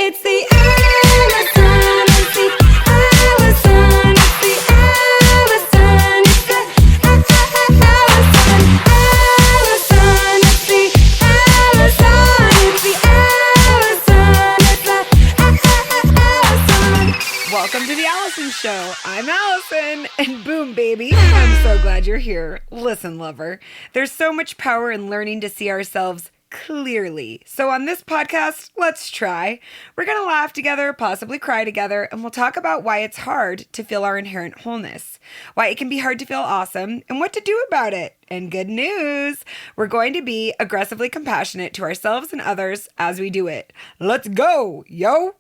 It's the Alison, it's the Alison, it's the Alison, it's the Alison, it's the Alison, it's the Alison. Welcome to the Alison Show. I'm Alison, and boom, baby, I'm so glad you're here. Listen, lover, there's so much power in learning to see ourselves clearly. So on this podcast, let's try. We're going to laugh together, possibly cry together, and we'll talk about why it's hard to feel our inherent wholeness, why it can be hard to feel awesome, and what to do about it. And good news, we're going to be aggressively compassionate to ourselves and others as we do it. Let's go, yo!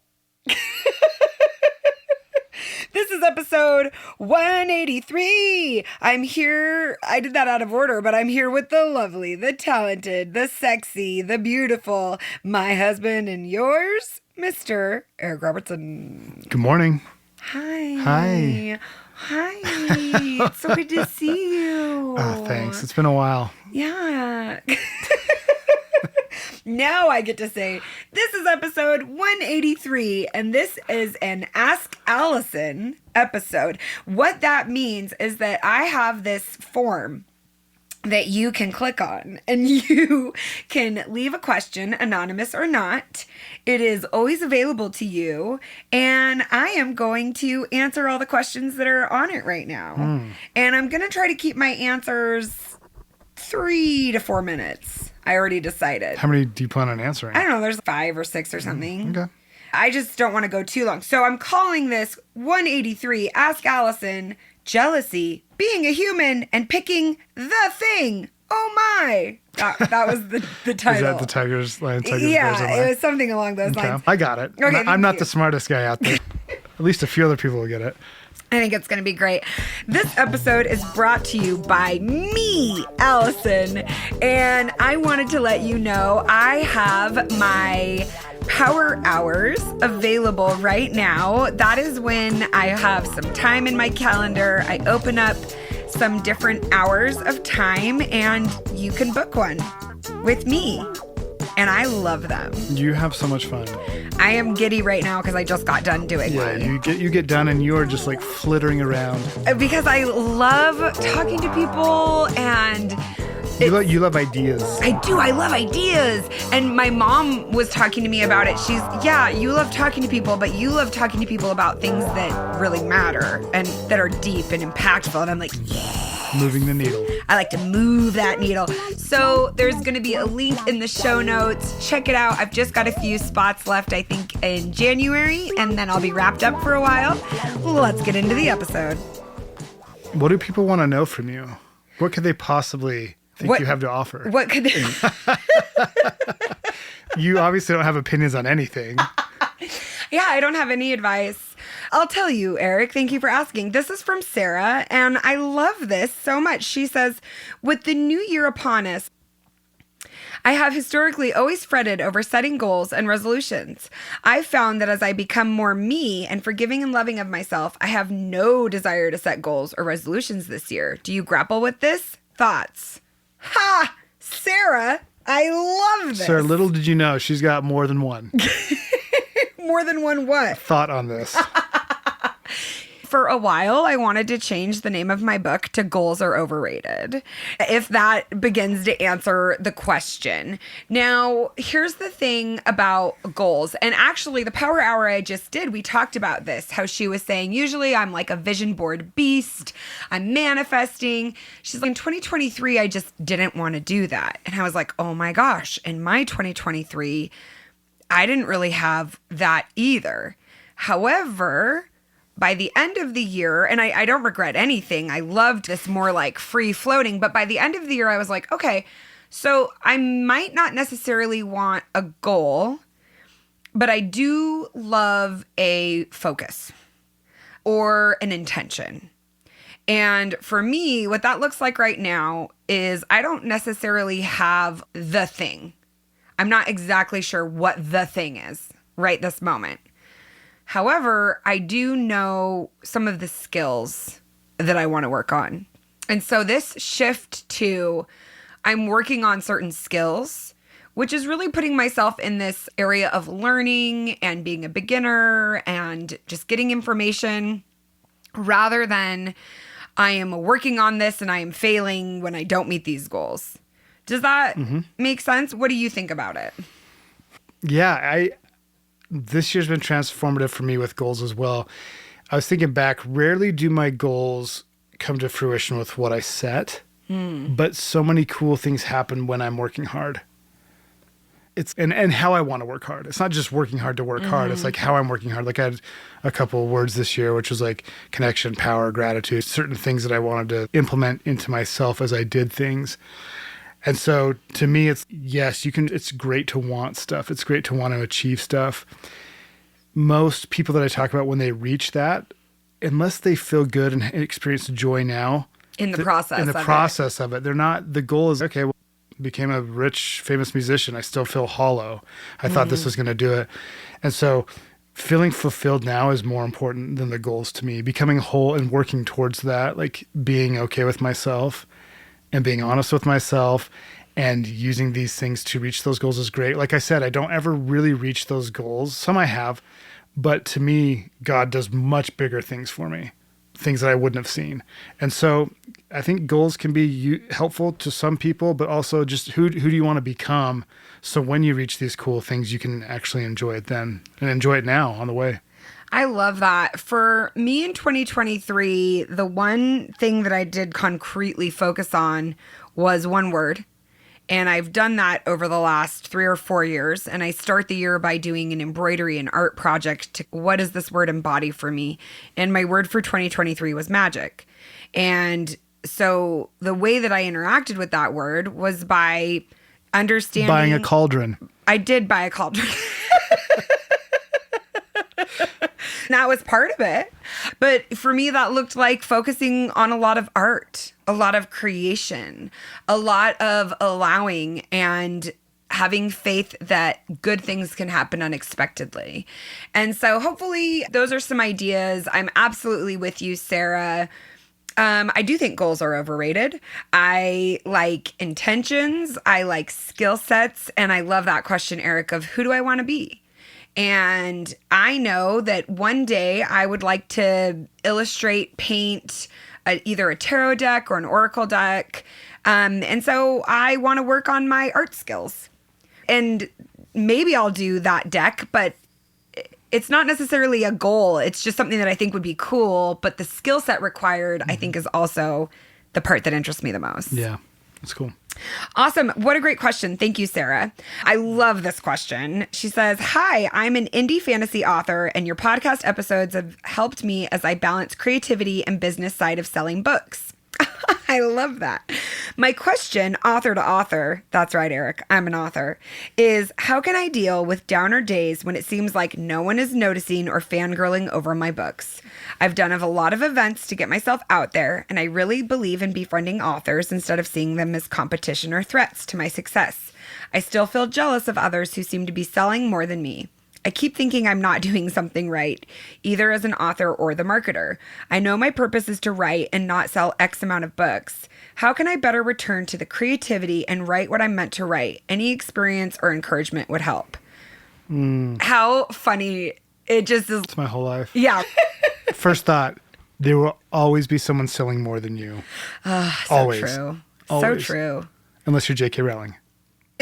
This is episode 183. I'm here. I did that out of order, but I'm here with the lovely, the talented, the sexy, the beautiful, my husband and yours, Mr. Eric Robertson. Good morning. Hi. Hi. Hi. It's so good to see you. Oh, thanks. It's been a while. Yeah. Now I get to say, this is episode 183, and this is an Ask Alison episode. What that means is that I have this form that you can click on, and you can leave a question, anonymous or not. It is always available to you, and I am going to answer all the questions that are on it right now. And I'm going to try to keep my answers 3 to 4 minutes. I already decided. How many do you plan on answering? I don't know. There's 5 or 6 or something. Okay. I just don't want to go too long. So I'm calling this 183, Ask Alison, Jealousy, Being a Human, and Picking the Thing. Oh my. That was the title. Is that the Tigers? Bears, Yeah, it was something along those okay. lines. I got it. Okay, I'm not you. the smartest guy out there. At least a few other people will get it. I think it's going to be great. This episode is brought to you by me, Alison, and I wanted to let you know I have my power hours available right now. That is when I have some time in my calendar. I open up some different hours of time, and you can book one with me. And I love them. You have so much fun. I am giddy right now because I just got done doing Yeah, one. you get done and you are just like flittering around. Because I love talking to people, and You love ideas. I do. I love ideas. And my mom was talking to me about it. You love talking to people, but you love talking to people about things that really matter and that are deep and impactful. And I'm like, yeah. Moving the needle. I like to move that needle. So there's going to be a link in the show notes. Check it out. I've just got a few spots left, I think, in January, and then I'll be wrapped up for a while. Let's get into the episode. What do people want to know from you? What could they possibly think you have to offer? What could they... You obviously don't have opinions on anything. Yeah, I don't have any advice. I'll tell you, Eric, thank you for asking. This is from Sarah, and I love this so much. She says, with the new year upon us, I have historically always fretted over setting goals and resolutions. I've found that as I become more me and forgiving and loving of myself, I have no desire to set goals or resolutions this year. Do you grapple with this? Thoughts? Ha! Sarah, I love this. Sir, little did you know, she's got more than one More than one what? thought on this. For a while, I wanted to change the name of my book to Goals Are Overrated, if that begins to answer the question. Now, here's the thing about goals. And actually, the power hour I just did, we talked about this, how she was saying, usually I'm like a vision board beast. I'm manifesting. She's like, in 2023, I just didn't want to do that. And I was like, oh my gosh, in my 2023, I didn't really have that either. However, by the end of the year, and I don't regret anything, I loved this more like free floating, but by the end of the year, I was like, okay, so I might not necessarily want a goal, but I do love a focus or an intention. And for me, what that looks like right now is I don't necessarily have the thing. I'm not exactly sure what the thing is right this moment. However, I do know some of the skills that I want to work on. And so this shift to I'm working on certain skills which is really putting myself in this area of learning and being a beginner and just getting information rather than I am working on this and I am failing when I don't meet these goals. Does that make sense? What do you think about it? Yeah, this year's been transformative for me with goals as well. I was thinking back, rarely do my goals come to fruition with what I set, but so many cool things happen when I'm working hard. It's and how I want to work hard. It's not just working hard to work hard. It's like how I'm working hard. Like I had a couple of words this year, which was like connection, power, gratitude, certain things that I wanted to implement into myself as I did things. And so to me, it's great to want stuff. It's great to want to achieve stuff. Most people that I talk about when they reach that, unless they feel good and experience joy now, In the process of it, they're not, the goal is, okay, well, became a rich, famous musician. I still feel hollow. I thought this was going to do it. And so feeling fulfilled now is more important than the goals to me. Becoming whole and working towards that, like being okay with myself and being honest with myself and using these things to reach those goals is great. Like I said, I don't ever really reach those goals. Some I have, but to me, God does much bigger things for me, things that I wouldn't have seen. And so I think goals can be helpful to some people, but also just who do you want to become? So when you reach these cool things, you can actually enjoy it then and enjoy it now on the way. I love that. For me in 2023, the one thing that I did concretely focus on was one word. And I've done that over the last 3 or 4 years. And I start the year by doing an embroidery and art project to what does this word embody for me? And my word for 2023 was magic. And so the way that I interacted with that word was by understanding. Buying a cauldron. I did buy a cauldron. That was part of it. But for me, that looked like focusing on a lot of art, a lot of creation, a lot of allowing and having faith that good things can happen unexpectedly. And so hopefully those are some ideas. I'm absolutely with you, Sarah. I do think goals are overrated. I like intentions. I like skill sets. And I love that question, Eric, of who do I want to be? And I know that one day I would like to illustrate, paint either a tarot deck or an oracle deck. And so I want to work on my art skills. And maybe I'll do that deck, but it's not necessarily a goal. It's just something that I think would be cool. But the skill set required, I think, is also the part that interests me the most. Yeah, that's cool. Awesome. What a great question. Thank you, Sarah. I love this question. She says, hi, I'm an indie fantasy author, and your podcast episodes have helped me as I balance creativity and business side of selling books. I love that. My question, author to author, that's right, Eric, I'm an author, is how can I deal with downer days when it seems like no one is noticing or fangirling over my books? I've done a lot of events to get myself out there, and I really believe in befriending authors instead of seeing them as competition or threats to my success. I still feel jealous of others who seem to be selling more than me. I keep thinking I'm not doing something right, either as an author or the marketer. I know my purpose is to write and not sell X amount of books. How can I better return to the creativity and write what I'm meant to write? Any experience or encouragement would help. How funny. It just is. It's my whole life. Yeah. First thought, there will always be someone selling more than you. So Always. true. Always. So true. Unless you're J.K. Rowling.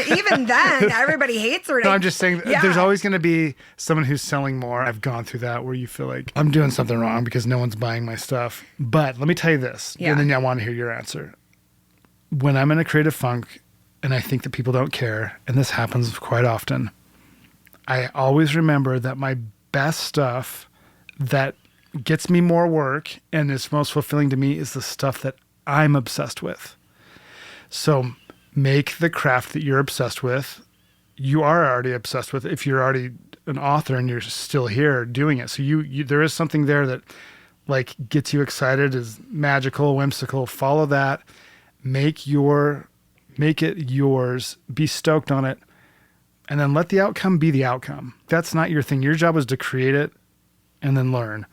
Even then, everybody hates her. No, I'm just saying Yeah. there's always going to be someone who's selling more. I've gone through that where you feel like I'm doing something wrong because no one's buying my stuff. But let me tell you this, Yeah. and then I want to hear your answer. When I'm in a creative funk and I think that people don't care, and this happens quite often, I always remember that my best stuff that gets me more work and is most fulfilling to me is the stuff that I'm obsessed with. So make the craft that you're obsessed with. You are already obsessed with if you're already an author and you're still here doing it. So you there is something there that like gets you excited, is magical, whimsical. Follow that. Make it yours. Be stoked on it. And then let the outcome be the outcome. That's not your thing. Your job is to create it and then learn.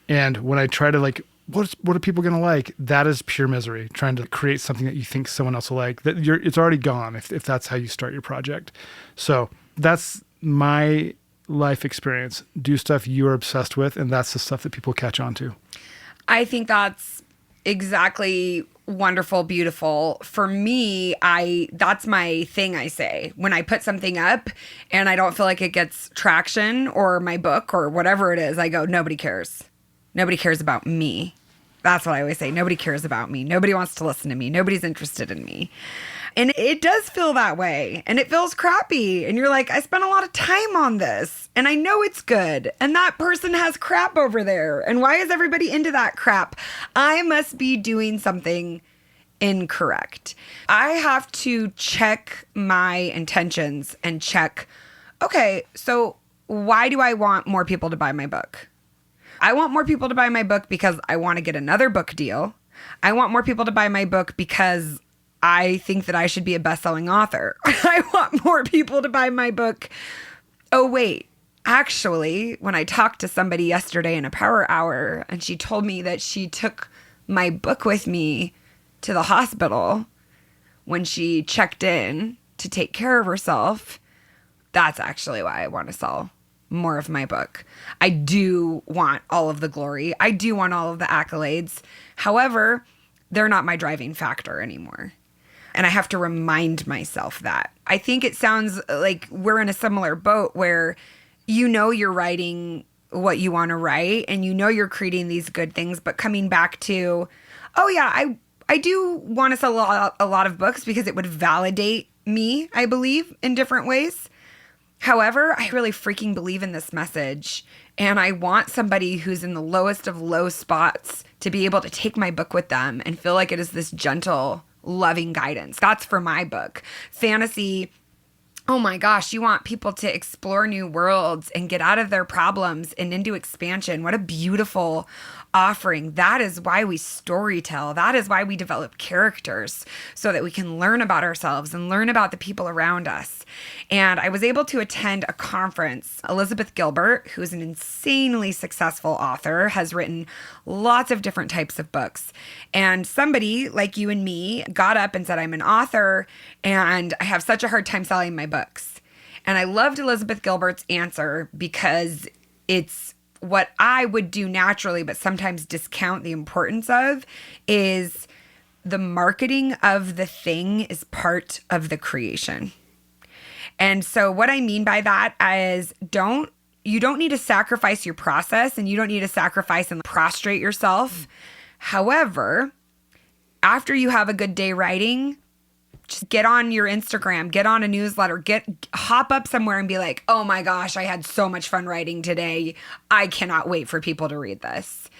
And when I try to like what are people going to like? That is pure misery, trying to create something that you think someone else will like. It's already gone if that's how you start your project. So that's my life experience. Do stuff you're obsessed with, and that's the stuff that people catch on to. I think that's exactly wonderful, beautiful. For me, that's my thing I say. When I put something up and I don't feel like it gets traction, or my book or whatever it is, I go, nobody cares. Nobody cares about me. That's what I always say. Nobody cares about me. Nobody wants to listen to me. Nobody's interested in me. And it does feel that way. And it feels crappy. And you're like, I spent a lot of time on this. And I know it's good. And that person has crap over there. And why is everybody into that crap? I must be doing something incorrect. I have to check my intentions and check, okay, so why do I want more people to buy my book? I want more people to buy my book because I want to get another book deal. I want more people to buy my book because I think that I should be a best-selling author. I want more people to buy my book. Oh, wait. Actually, when I talked to somebody yesterday in a power hour, and she told me that she took my book with me to the hospital when she checked in to take care of herself, that's actually why I want to sell more of my book. I do want all of the glory. I do want all of the accolades. However, they're not my driving factor anymore. And I have to remind myself that. I think it sounds like we're in a similar boat where you're writing what you want to write and you're creating these good things, but coming back to, oh yeah, I do want to sell a lot of books because it would validate me, I believe, in different ways. However, I really freaking believe in this message, and I want somebody who's in the lowest of low spots to be able to take my book with them and feel like it is this gentle, loving guidance. That's for my book. Fantasy, oh my gosh, you want people to explore new worlds and get out of their problems and into expansion. What a beautiful offering. That is why we storytell. That is why we develop characters, so that we can learn about ourselves and learn about the people around us. And I was able to attend a conference. Elizabeth Gilbert, who's an insanely successful author, has written lots of different types of books. And somebody like you and me got up and said, I'm an author and I have such a hard time selling my books. And I loved Elizabeth Gilbert's answer because it's what I would do naturally, but sometimes discount the importance of, is the marketing of the thing is part of the creation. And so what I mean by that is you don't need to sacrifice your process, and you don't need to sacrifice and prostrate yourself. However, after you have a good day writing, just get on your Instagram, get on a newsletter, hop up somewhere and be like, oh my gosh, I had so much fun writing today. I cannot wait for people to read this.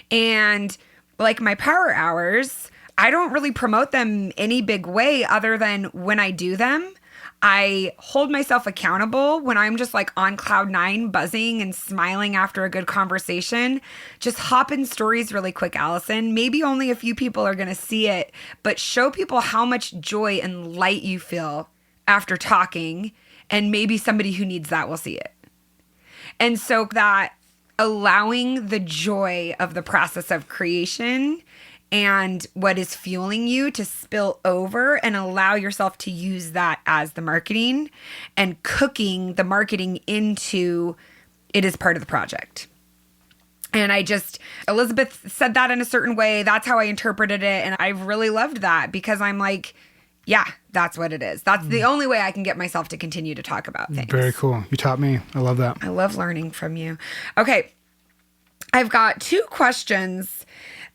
And like my power hours, I don't really promote them any big way other than when I do them, I hold myself accountable when I'm just like on cloud nine, buzzing and smiling after a good conversation. Just hop in stories really quick, Alison. Maybe only a few people are going to see it, but show people how much joy and light you feel after talking. And maybe somebody who needs that will see it. And so that allowing the joy of the process of creation and what is fueling you to spill over and allow yourself to use that as the marketing, and cooking the marketing into it is part of the project. And Elizabeth said that in a certain way. That's how I interpreted it. And I really loved that because I'm like, yeah, that's what it is. That's the only way I can get myself to continue to talk about things. Very cool. You taught me. I love that. I love learning from you. Okay. I've got 2 questions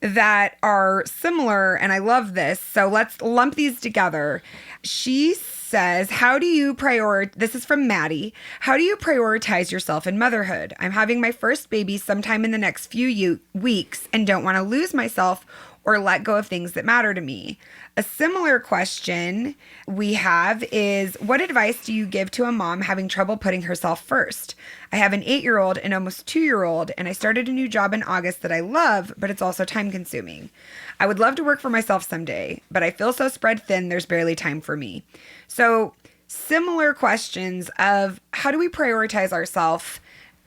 that are similar, and I love this. So let's lump these together. She says, this is from Maddie. How do you prioritize yourself in motherhood? I'm having my first baby sometime in the next few weeks and don't want to lose myself or let go of things that matter to me. A similar question we have is, what advice do you give to a mom having trouble putting herself first? I have an 8-year-old and almost 2-year-old, and I started a new job in August that I love, but it's also time consuming. I would love to work for myself someday, but I feel so spread thin, there's barely time for me. So similar questions of how do we prioritize ourselves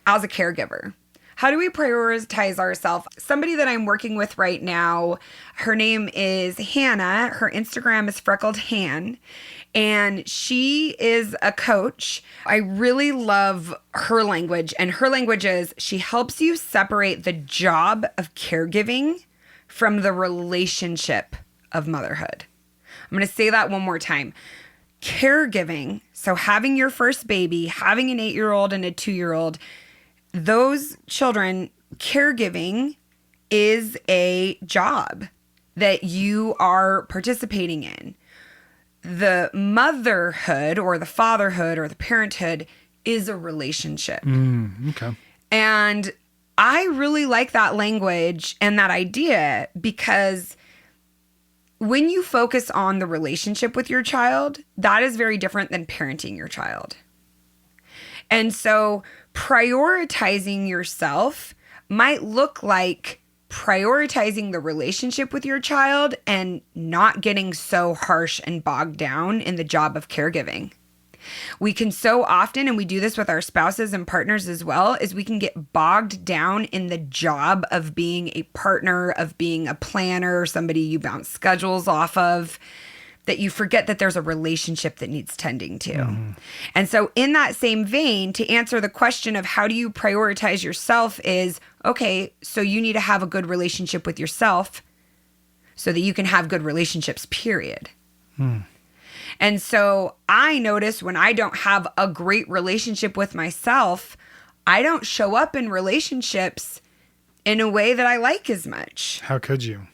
as a caregiver? How do we prioritize ourselves? Somebody that I'm working with right now, her name is Hannah. Her Instagram is Freckled Han, and she is a coach. I really love her language, and her language is she helps you separate the job of caregiving from the relationship of motherhood. I'm going to say that one more time. Caregiving, so having your first baby, having an 8-year-old and a 2-year-old, those children, caregiving is a job that you are participating in. The motherhood or the fatherhood or the parenthood is a relationship. Okay. And I really like that language and that idea because when you focus on the relationship with your child, that is very different than parenting your child. And so prioritizing yourself might look like prioritizing the relationship with your child and not getting so harsh and bogged down in the job of caregiving. We can so often, and we do this with our spouses and partners as well, is we can get bogged down in the job of being a partner, of being a planner, somebody you bounce schedules off of, that you forget that there's a relationship that needs tending to. And so in that same vein, to answer the question of how do you prioritize yourself is, okay, so you need to have a good relationship with yourself so that you can have good relationships, period. And so I notice when I don't have a great relationship with myself, I don't show up in relationships in a way that I like as much. How could you?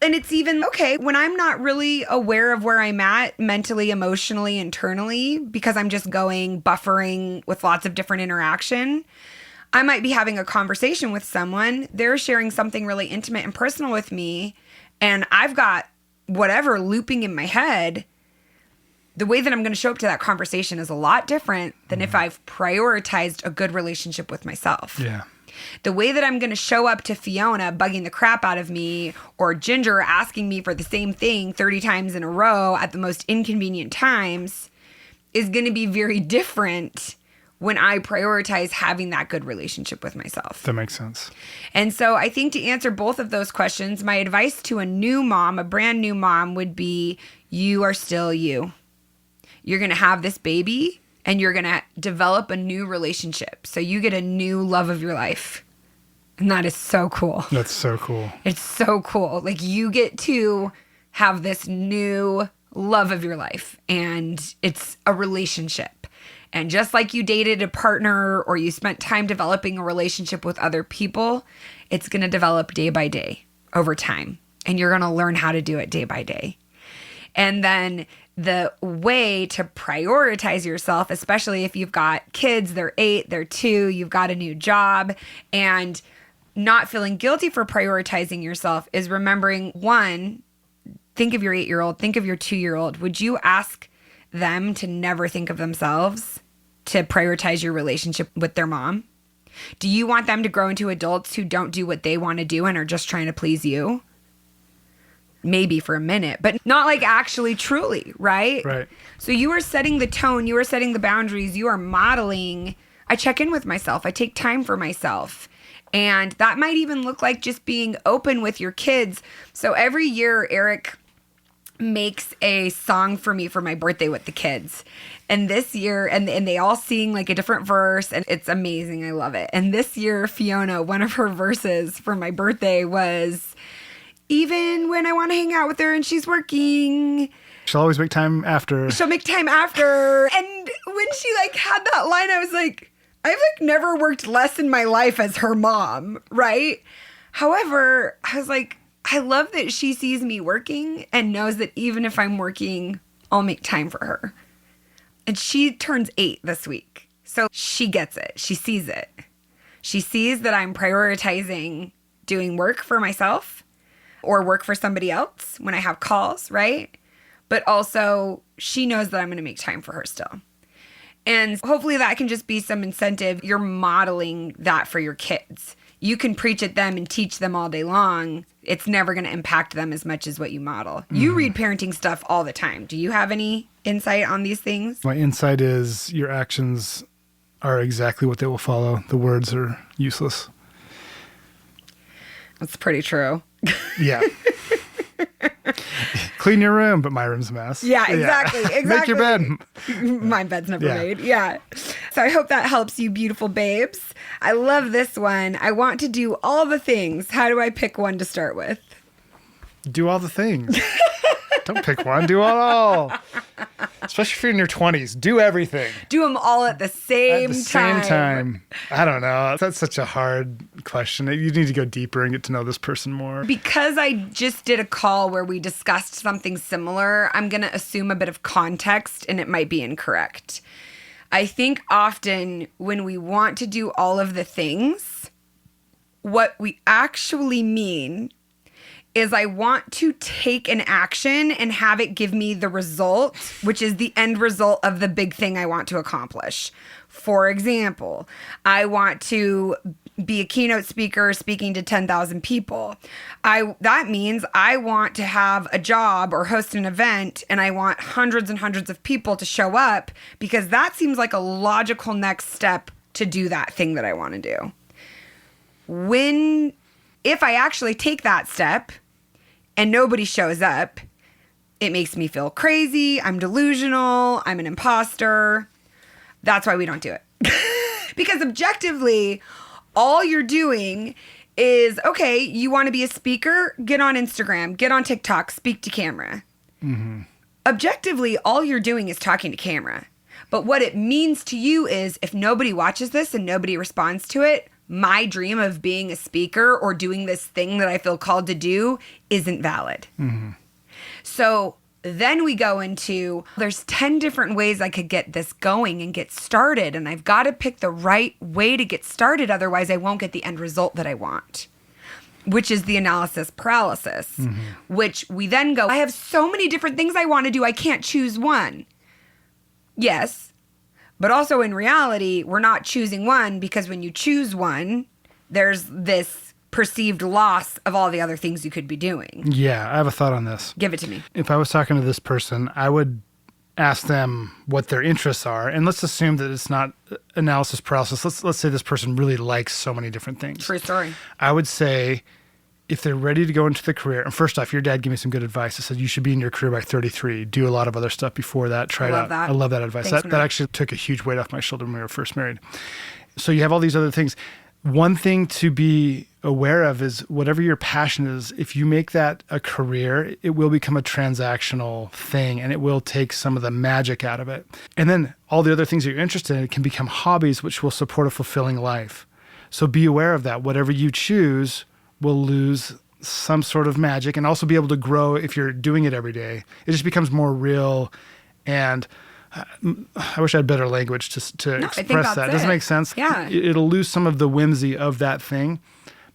And it's even okay when I'm not really aware of where I'm at mentally, emotionally, internally, because I'm just buffering with lots of different interaction. I might be having a conversation with someone. They're sharing something really intimate and personal with me. And I've got whatever looping in my head. The way that I'm going to show up to that conversation is a lot different than if I've prioritized a good relationship with myself. Yeah. The way that I'm going to show up to Fiona bugging the crap out of me or Ginger asking me for the same thing 30 times in a row at the most inconvenient times is going to be very different when I prioritize having that good relationship with myself. That makes sense. And so I think to answer both of those questions, my advice to a new mom, a brand new mom, would be you are still you. You're going to have this baby and you're going to develop a new relationship. So you get a new love of your life. And that is so cool. That's so cool. It's so cool. Like you get to have this new love of your life and it's a relationship. And just like you dated a partner or you spent time developing a relationship with other people, it's going to develop day by day over time. And you're going to learn how to do it day by day. And then the way to prioritize yourself, especially if you've got kids, they're 8, they're 2, you've got a new job, and not feeling guilty for prioritizing yourself is remembering, one, think of your 8-year-old, think of your 2-year-old. Would you ask them to never think of themselves, to prioritize your relationship with their mom? Do you want them to grow into adults who don't do what they want to do and are just trying to please you? Maybe for a minute, but not like actually truly, right? Right. So you are setting the tone, you are setting the boundaries, you are modeling. I check in with myself. I take time for myself. And that might even look like just being open with your kids. So every year, Eric makes a song for me for my birthday with the kids. And this year, and they all sing like a different verse, and it's amazing. I love it. And this year, Fiona, one of her verses for my birthday was, even when I want to hang out with her and she's working, She'll always make time after. she'll make time after. And when she like had that line, I was like, I've like never worked less in my life as her mom, right? However, I was like, I love that she sees me working and knows that even if I'm working, I'll make time for her. And she turns 8 this week. So she gets it. She sees it. She sees that I'm prioritizing doing work for myself or work for somebody else when I have calls, right? But also she knows that I'm going to make time for her still. And hopefully that can just be some incentive. You're modeling that for your kids. You can preach at them and teach them all day long. It's never going to impact them as much as what you model. You read parenting stuff all the time. Do you have any insight on these things? My insight is your actions are exactly what they will follow. The words are useless. That's pretty true. Yeah. Clean your room, but my room's a mess. Yeah, exactly. Make your bed. My bed's never Yeah. made. Yeah. So I hope that helps you, beautiful babes. I love this one. I want to do all the things. How do I pick one to start with? Do all the things. Don't pick one. Do it all. Especially if you're in your 20s. Do everything. Do them all at the same At the same time. I don't know. That's such a hard question. You need to go deeper and get to know this person more. Because I just did a call where we discussed something similar, I'm going to assume a bit of context and it might be incorrect. I think often when we want to do all of the things, what we actually mean is I want to take an action and have it give me the result, which is the end result of the big thing I want to accomplish. For example, I want to be a keynote speaker speaking to 10,000 people. That means I want to have a job or host an event, and I want hundreds and hundreds of people to show up because that seems like a logical next step to do that thing that I want to do. If I actually take that step and nobody shows up, it makes me feel crazy. I'm delusional. I'm an imposter. That's why we don't do it. Because objectively, all you're doing is, okay, you want to be a speaker? Get on Instagram, get on TikTok, speak to camera. Mm-hmm. Objectively, all you're doing is talking to camera. But what it means to you is if nobody watches this and nobody responds to it, my dream of being a speaker or doing this thing that I feel called to do isn't valid. Mm-hmm. So then we go into, there's 10 different ways I could get this going and get started. And I've got to pick the right way to get started. Otherwise, I won't get the end result that I want, which is the analysis paralysis, which we then go, I have so many different things I want to do. I can't choose one. Yes. But also in reality, we're not choosing one because when you choose one, there's this perceived loss of all the other things you could be doing. Yeah, I have a thought on this. Give it to me. If I was talking to this person, I would ask them what their interests are. And let's assume that it's not analysis paralysis. Let's say this person really likes so many different things. True story. I would say if they're ready to go into the career, and first off, your dad gave me some good advice. He said you should be in your career by 33. Do a lot of other stuff before that. Try it out. That. I love that advice. Thanks, That actually took a huge weight off my shoulder when we were first married. So you have all these other things. One thing to be aware of is whatever your passion is, if you make that a career, it will become a transactional thing and it will take some of the magic out of it. And then all the other things that you're interested in can become hobbies, which will support a fulfilling life. So be aware of that. Whatever you choose will lose some sort of magic and also be able to grow if you're doing it every day. It just becomes more real. And I wish I had better language to express that. Does it make sense? Yeah. It'll lose some of the whimsy of that thing.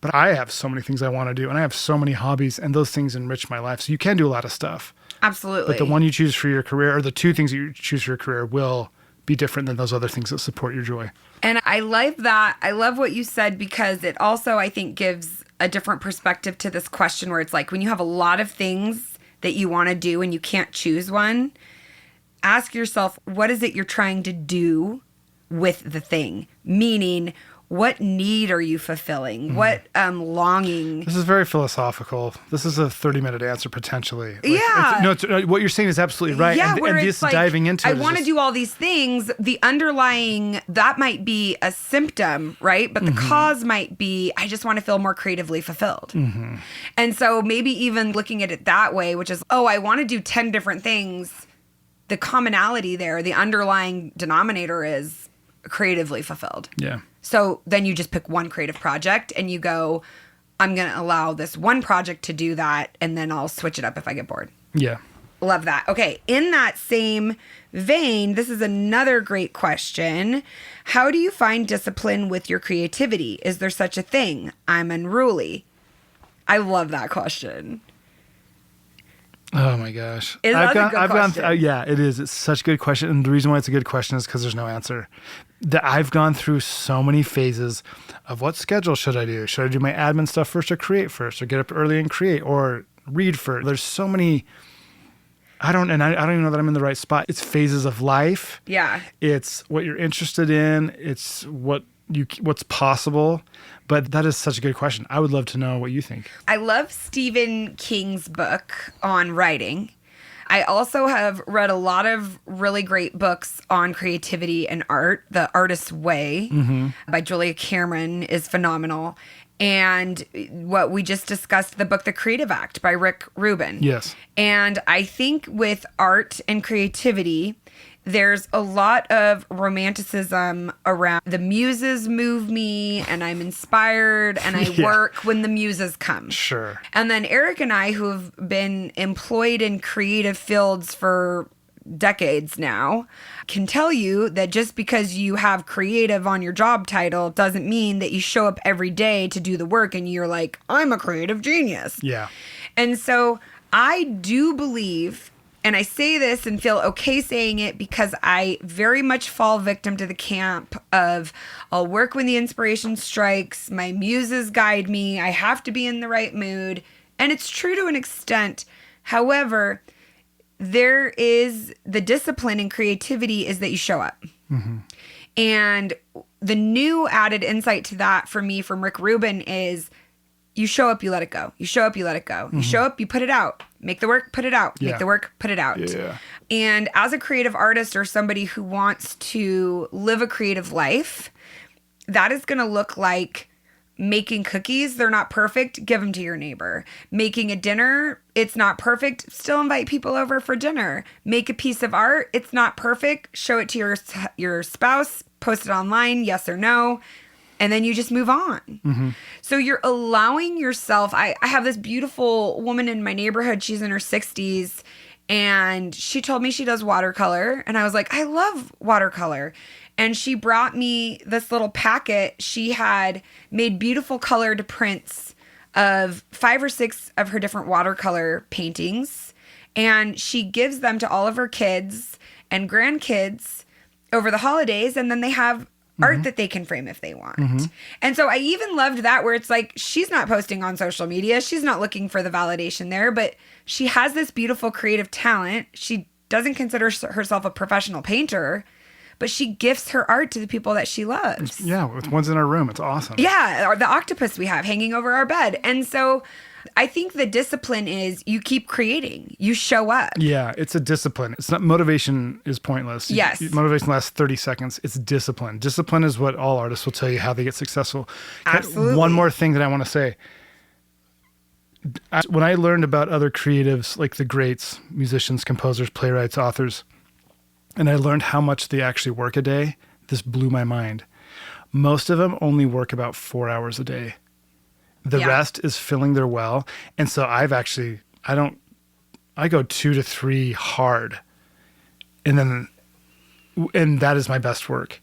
But I have so many things I want to do, and I have so many hobbies, and those things enrich my life. So you can do a lot of stuff. Absolutely. But the one you choose for your career, or the two things that you choose for your career, will be different than those other things that support your joy. And I like that. I love what you said because it also, I think, gives a different perspective to this question where it's like when you have a lot of things that you want to do and you can't choose one, ask yourself, what is it you're trying to do with the thing? Meaning, what need are you fulfilling? What longing? This is very philosophical. This is a 30-minute answer potentially. Yeah. What you're saying is absolutely right. Yeah, and this like, diving into I it. want to do all these things. The underlying, that might be a symptom, right? But the cause might be, I just want to feel more creatively fulfilled. And so maybe even looking at it that way, which is, I want to do 10 different things. The commonality there, the underlying denominator is creatively fulfilled. Yeah. So then you just pick one creative project and you go, I'm going to allow this one project to do that, and then I'll switch it up if I get bored. Yeah. Love that. Okay. In that same vein, this is another great question. How do you find discipline with your creativity? Is there such a thing? I'm unruly. I love that question. Oh my gosh. I've gone, yeah, it is. It's such a good question. And the reason why it's a good question is because there's no answer. I've gone through so many phases of what schedule should I do? Should I do my admin stuff first or create first, or get up early and create, or read first? There's so many. I don't even know that I'm in the right spot. It's phases of life. Yeah. It's what you're interested in. It's what what's possible. But that is such a good question. I would love to know what you think. I love Stephen King's book on writing. I also have read a lot of really great books on creativity and art. The Artist's Way by Julia Cameron is phenomenal. And what we just discussed, the book The Creative Act by Rick Rubin. Yes. And I think with art and creativity, there's a lot of romanticism around the muses move me and I'm inspired and I work when the muses come. Sure. And then Eric and I, who have been employed in creative fields for decades now, can tell you that just because you have creative on your job title doesn't mean that you show up every day to do the work and you're like, I'm a creative genius. Yeah. And so I do believe, and I say this and feel okay saying it because I very much fall victim to the camp of I'll work when the inspiration strikes, my muses guide me, I have to be in the right mood. And it's true to an extent. However, there is the discipline in creativity is that you show up. And the new added insight to that for me from Rick Rubin is you show up, you let it go. You show up, you let it go. You show up, you put it out. Make the work, put it out. Yeah. Make the work, put it out. Yeah. And as a creative artist or somebody who wants to live a creative life, that is going to look like making cookies. They're not perfect. Give them to your neighbor. Making a dinner. It's not perfect. Still invite people over for dinner. Make a piece of art. It's not perfect. Show it to your spouse. Post it online. Yes or no. And then you just move on. So you're allowing yourself. I have this beautiful woman in my neighborhood. She's in her 60s. And she told me she does watercolor. And I was like, I love watercolor. And she brought me this little packet. She had made beautiful colored prints of 5 or 6 of her different watercolor paintings. And she gives them to all of her kids and grandkids over the holidays. And then they have art that they can frame if they want. And so I even loved that where it's like, she's not posting on social media. She's not looking for the validation there, but she has this beautiful creative talent. She doesn't consider herself a professional painter, but she gifts her art to the people that she loves. Yeah, with one's in our room. It's awesome. Yeah, or the octopus we have hanging over our bed. And so I think the discipline is you keep creating. You show up. Yeah, it's a discipline. It's not motivation is pointless. Yes. Motivation lasts 30 seconds. It's discipline. Discipline is what all artists will tell you how they get successful. Absolutely. One more thing that I want to say. When I learned about other creatives, like the greats, musicians, composers, playwrights, authors, and I learned how much they actually work a day, this blew my mind. Most of them only work about 4 hours a day. The rest is filling their well. And so I go 2 to 3 hard. And that is my best work.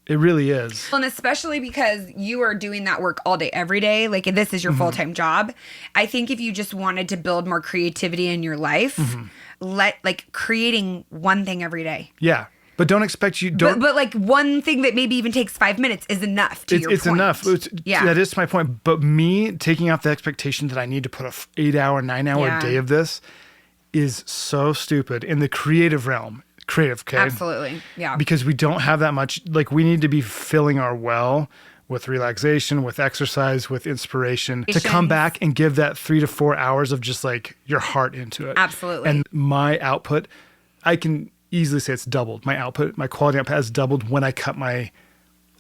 It really is. And especially because you are doing that work all day, every day. Like this is your full-time job. I think if you just wanted to build more creativity in your life, creating one thing every day. Yeah. But don't expect But like one thing that maybe even takes 5 minutes is enough to your point. It's enough. That is my point. But me taking off the expectation that I need to put a 8-hour, 9-hour day of this is so stupid in the creative realm. Creative, okay? Absolutely. Yeah. Because we don't have that much. Like we need to be filling our well with relaxation, with exercise, with inspiration to come back and give that 3 to 4 hours of just like your heart into it. Absolutely. And my output, I can easily say it's doubled. My output, my quality output has doubled when I cut my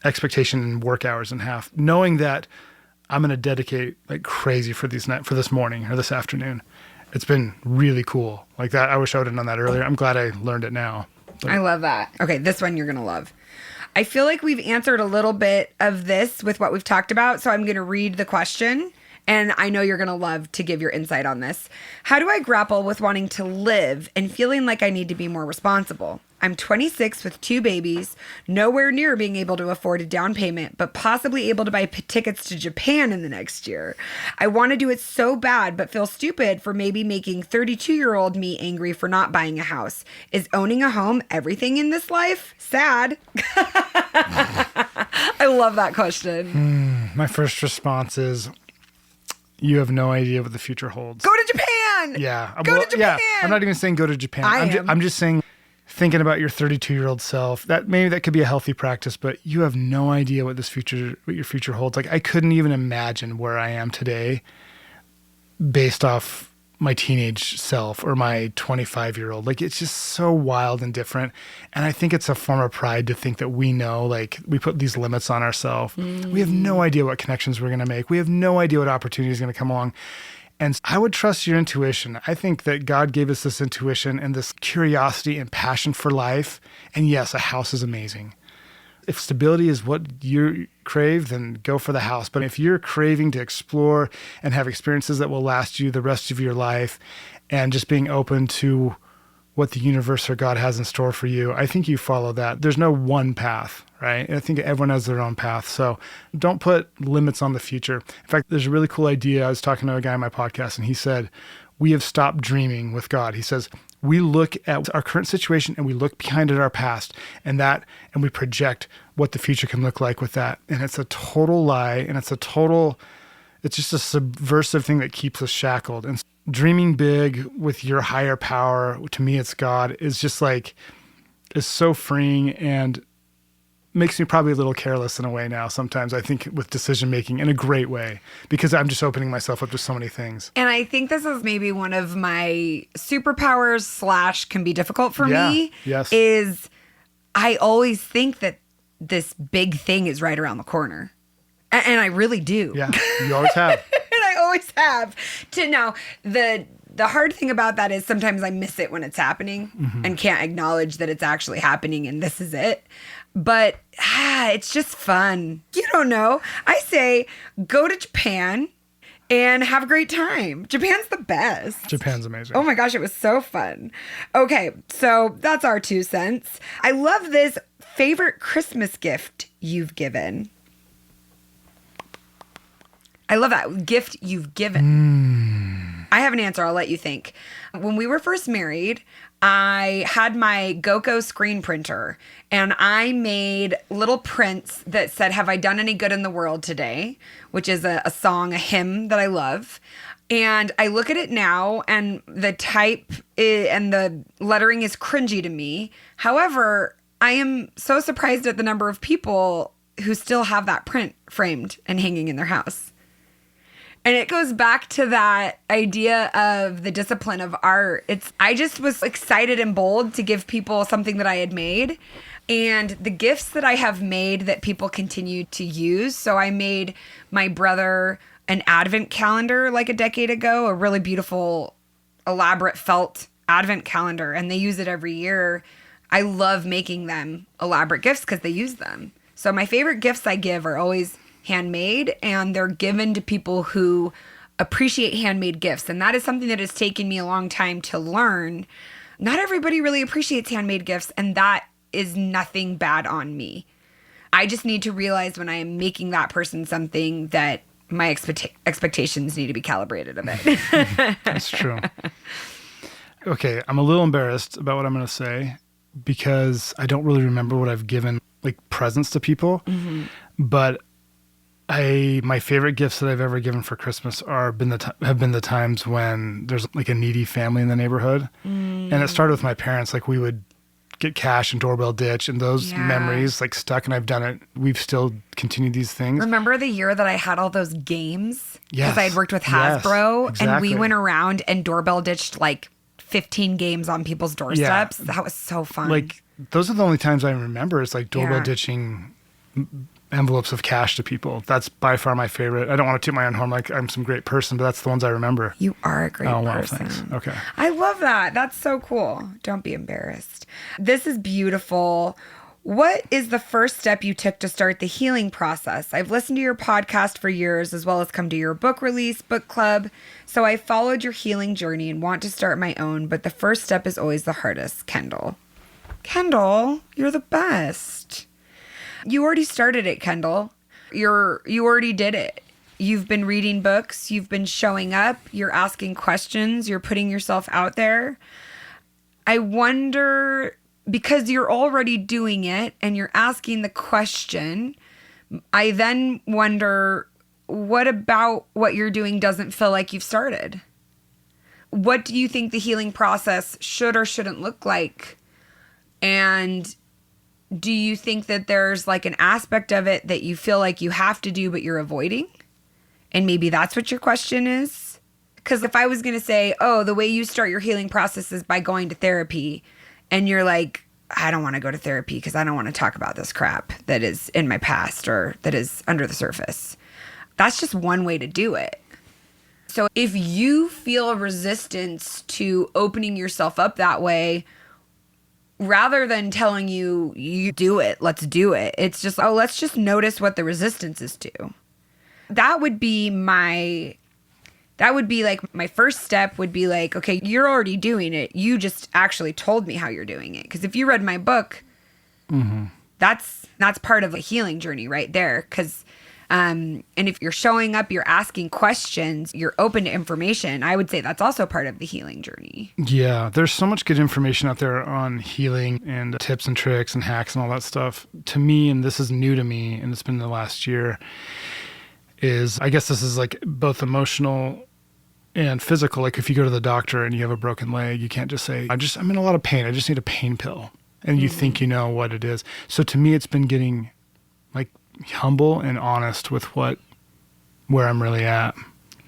expectation and work hours in half, knowing that I'm going to dedicate like crazy for this morning or this afternoon. It's been really cool. Like that. I wish I would have done that earlier. I'm glad I learned it now. I love that. Okay, this one you're going to love. I feel like we've answered a little bit of this with what we've talked about, so I'm going to read the question, and I know you're going to love to give your insight on this. How do I grapple with wanting to live and feeling like I need to be more responsible? I'm 26 with 2 babies, nowhere near being able to afford a down payment, but possibly able to buy tickets to Japan in the next year. I want to do it so bad, but feel stupid for maybe making 32-year-old me angry for not buying a house. Is owning a home everything in this life? Sad. I love that question. My first response is, you have no idea what the future holds. Go to Japan! Yeah. Go to Japan! Yeah. I'm not even saying go to Japan. I am. I'm just saying thinking about your 32-year-old self. That maybe that could be a healthy practice, but you have no idea what your future holds. Like I couldn't even imagine where I am today based off my teenage self or my 25-year-old. Like it's just so wild and different. And I think it's a form of pride to think that we know, like we put these limits on ourselves. We have no idea what connections we're going to make. We have no idea what opportunity is going to come along. And I would trust your intuition. I think that God gave us this intuition and this curiosity and passion for life. And yes, a house is amazing. If stability is what you crave, then go for the house. But if you're craving to explore and have experiences that will last you the rest of your life and just being open to what the universe or God has in store for you, I think you follow that. There's no one path, right? I think everyone has their own path. So don't put limits on the future. In fact, there's a really cool idea. I was talking to a guy on my podcast and he said, we have stopped dreaming with God. He says, we look at our current situation and we look behind at our past and we project what the future can look like with that. And it's a total lie. And it's just a subversive thing that keeps us shackled. And dreaming big with your higher power, to me, it's God, is so freeing and makes me probably a little careless in a way now sometimes, I think, with decision making in a great way, because I'm just opening myself up to so many things. And I think this is maybe one of my superpowers / can be difficult for me. Yes. Is I always think that this big thing is right around the corner. And I really do. Yeah, you always have. And I always have. Now, the hard thing about that is sometimes I miss it when it's happening and can't acknowledge that it's actually happening and this is it. But it's just fun. You don't know. I say go to Japan and have a great time. Japan's the best. Japan's amazing. Oh my gosh, it was so fun. Okay, so that's our 2 cents. I love this favorite Christmas gift you've given. I love that. Gift you've given. I have an answer. I'll let you think. When we were first married, I had my GoCo screen printer and I made little prints that said, "Have I done any good in the world today?" which is a song, a hymn that I love. And I look at it now and the type and the lettering is cringy to me. However, I am so surprised at the number of people who still have that print framed and hanging in their house. And it goes back to that idea of the discipline of art. I just was excited and bold to give people something that I had made. And the gifts that I have made that people continue to use. So I made my brother an advent calendar like a decade ago, a really beautiful, elaborate felt advent calendar. And they use it every year. I love making them elaborate gifts because they use them. So my favorite gifts I give are always handmade, and they're given to people who appreciate handmade gifts. And that is something that has taken me a long time to learn. Not everybody really appreciates handmade gifts, and that is nothing bad on me. I just need to realize when I am making that person something that my expectations need to be calibrated a bit. That's true. Okay, I'm a little embarrassed about what I'm going to say because I don't really remember what I've given like presents to people, but my favorite gifts that I've ever given for Christmas have been the times when there's like a needy family in the neighborhood. And it started with my parents. Like we would get cash and doorbell ditch, and those memories like stuck, and I've done it. We've still continued these things. Remember the year that I had all those games? Yes. Because I had worked with Hasbro, Yes, and we exactly. went around and doorbell ditched like 15 games on people's doorsteps. That was so fun. Like those are the only times I remember. It's like doorbell Yeah. ditching envelopes of cash to people. That's by far my favorite. I don't want to toot my own horn like I'm some great person, but that's the ones I remember. You are a great person. Thanks. Okay. I love that. That's so cool. Don't be embarrassed. This is beautiful. What is the first step you took to start the healing process? I've listened to your podcast for years, as well as come to your book release, book club. So I followed your healing journey and want to start my own, but the first step is always the hardest. Kendall. Kendall, you're the best. You already started it, Kendall. You already did it. You've been reading books. You've been showing up. You're asking questions. You're putting yourself out there. I wonder, because you're already doing it and you're asking the question, I then wonder, what about what you're doing doesn't feel like you've started? What do you think the healing process should or shouldn't look like And do you think that there's like an aspect of it that you feel like you have to do, but you're avoiding? And maybe that's what your question is. Because if I was going to say, oh, the way you start your healing process is by going to therapy, and you're like, I don't want to go to therapy because I don't want to talk about this crap that is in my past or that is under the surface. That's just one way to do it. So if you feel a resistance to opening yourself up that way, rather than telling you, you do it, let's do it. It's just, oh, let's just notice what the resistance is to. That would be like my first step would be like, okay, you're already doing it. You just actually told me how you're doing it. Because if you read my book, that's part of a healing journey right there. Because, and if you're showing up, you're asking questions, you're open to information, I would say that's also part of the healing journey. Yeah, there's so much good information out there on healing and tips and tricks and hacks and all that stuff. To me, and this is new to me, and it's been the last year, is I guess this is like both emotional and physical. Like if you go to the doctor and you have a broken leg, you can't just say, I'm in a lot of pain, I just need a pain pill. And you think you know what it is. So to me, it's been getting like humble and honest with where I'm really at.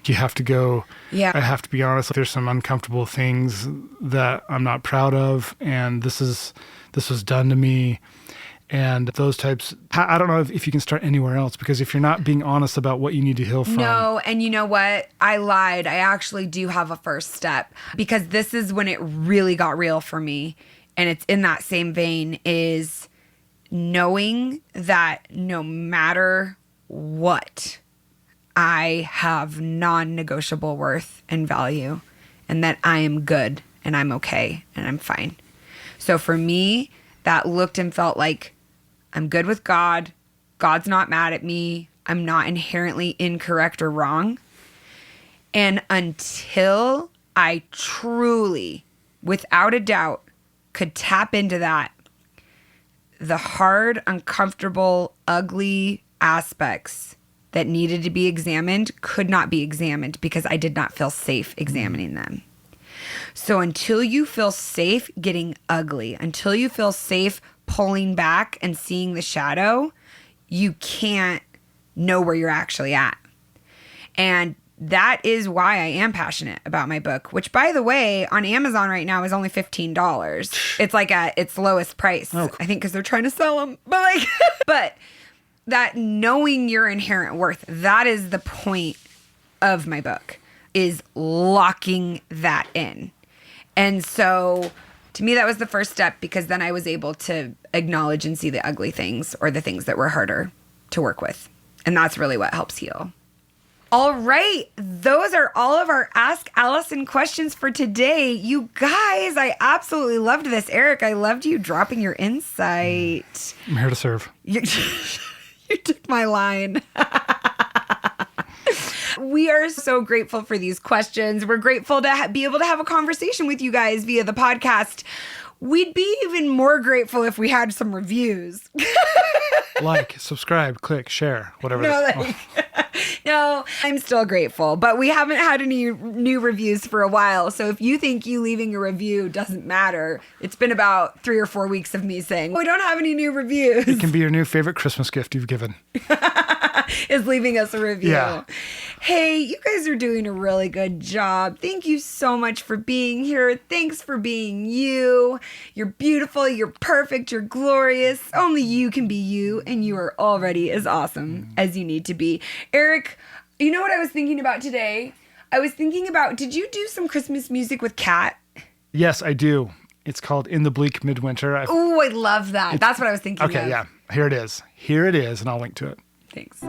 You have to go, I have to be honest. There's some uncomfortable things that I'm not proud of. And this was done to me. And those types, I don't know if you can start anywhere else, because if you're not being honest about what you need to heal from. No, and you know what? I lied. I actually do have a first step, because this is when it really got real for me. And it's in that same vein, is knowing that no matter what, I have non-negotiable worth and value, and that I am good and I'm okay and I'm fine. So for me, that looked and felt like I'm good with God. God's not mad at me. I'm not inherently incorrect or wrong. And until I truly, without a doubt, could tap into that, the hard, uncomfortable, ugly aspects that needed to be examined could not be examined, because I did not feel safe examining them. So until you feel safe getting ugly, until you feel safe pulling back and seeing the shadow, you can't know where you're actually at. And that is why I am passionate about my book, which, by the way, on Amazon right now is only $15. It's like at its lowest price. Oh. I think because they're trying to sell them. But that knowing your inherent worth, that is the point of my book, is locking that in. And so to me, that was the first step, because then I was able to acknowledge and see the ugly things, or the things that were harder to work with. And that's really what helps heal. All right. Those are all of our Ask Alison questions for today. You guys, I absolutely loved this. Eric, I loved you dropping your insight. I'm here to serve. You took my line. We are so grateful for these questions. We're grateful to be able to have a conversation with you guys via the podcast. We'd be even more grateful if we had some reviews. Like, subscribe, click, share, whatever. No, I'm still grateful, but we haven't had any new reviews for a while. So if you think you leaving a review doesn't matter, it's been about 3 or 4 weeks of me saying, we don't have any new reviews. It can be your new favorite Christmas gift you've given. Is leaving us a review. Yeah. Hey, you guys are doing a really good job. Thank you so much for being here. Thanks for being you. You're beautiful. You're perfect. You're glorious. Only you can be you, and you are already as awesome as you need to be. Eric, you know what I was thinking about today? I was thinking about, did you do some Christmas music with Kat? Yes, I do. It's called In the Bleak Midwinter. Oh, I love that. That's what I was thinking of. Okay, yeah. Here it is. Here it is, and I'll link to it. Thanks.